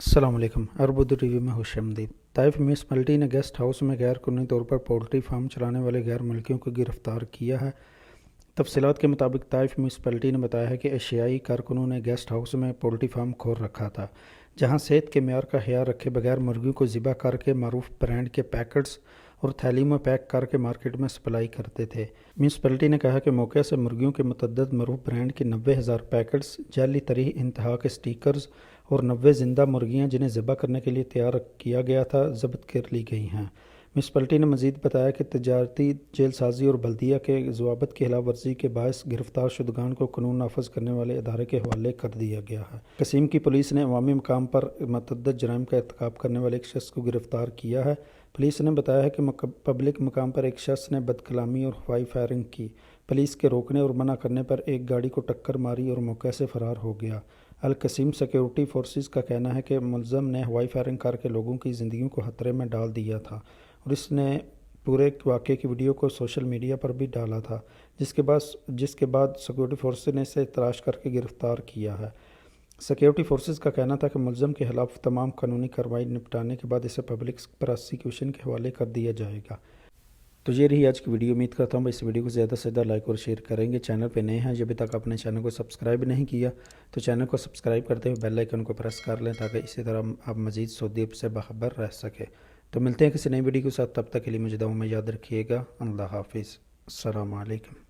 अस्सलाम वालेकुम। अरब रिव्यू में खुशामदीद। ताइफ म्यूनसिपलिटी ने गेस्ट हाउस में गैर कानूनी तौर पर पोल्ट्री फार्म चलाने वाले गैर मुल्कियों को गिरफ्तार किया है। तफसीलात के मुताबिक ताइफ म्यूनसिपलिटी ने बताया है कि एशियाई कारकुनों ने गेस्ट हाउस में पोल्ट्री फार्म खोल रखा था, जहां सेहत के मेयार का ख्याल रखे बगैर मुर्गियों को ज़िबा करके मारूफ ब्रांड के पैकेट्स और थैली में पैक करके मार्केट में सप्लाई करते थे। म्यूनसिपलिटी ने कहा कि मौके से मुर्गियों के मुतअद्दिद मरूफ ब्रांड की 90,000 पैकेट्स, जाली तरीह इंतहा के स्टिकर्स और 90 ज़िंदा मुर्गियां जिन्हें ज़िबा करने के लिए तैयार किया गया था, ज़ब्त कर ली गई हैं। म्यूनसिपलिटी ने मज़ीद बताया कि तजारती जेलसाजी और बल्दिया के ज़वाबित की खिलाफ वर्जी के बायस गिरफ्तार शुदगान को कानून नाफज करने वाले इदारे के हवाले कर दिया गया है। कसीम की पुलिस ने अवामी मकाम पर मतअद्दिद जराइम का इर्तिकाब करने वाले एक शख्स को गिरफ्तार किया है। पुलिस ने बताया है कि पब्लिक मकाम पर एक शख्स ने बदकलामी और हवाई फायरिंग की। पुलिस के रोकने और मना करने पर एक गाड़ी को टक्कर मारी और मौके से फ़रार हो गया। अल कसीम सिक्योरिटी फोर्सेस का कहना है कि मुलज़म ने हवाई फायरिंग करके लोगों की ज़िंदगी को खतरे में डाल दिया था और इसने पूरे वाक़े की वीडियो को सोशल मीडिया पर भी डाला था, जिसके बाद सिक्योरिटी फोर्सेस ने इसे तलाश करके गिरफ़्तार किया है। सिक्योरिटी फोर्सेस का कहना था कि मुलज़म के खिलाफ तमाम कानूनी कार्रवाई निपटाने के बाद इसे पब्लिक प्रोसिक्यूशन के हवाले कर दिया जाएगा। तो ये रही आज की वीडियो। उम्मीद करता हूँ इस वीडियो को ज़्यादा से ज़्यादा लाइक और शेयर करेंगे। चैनल पे नए हैं, अभी तक अपने चैनल को सब्सक्राइब नहीं किया तो चैनल को सब्सक्राइब करते हुए बेल आइकन को प्रेस कर लें, ताकि इसी तरह आप मज़ीद सऊदी से बाखबर रह सके। तो मिलते हैं किसी नई वीडियो के साथ, तब तक के लिए मुझे दुआ में याद रखिएगा। अल्लाह हाफिज़। अस्सलाम वालेकुम।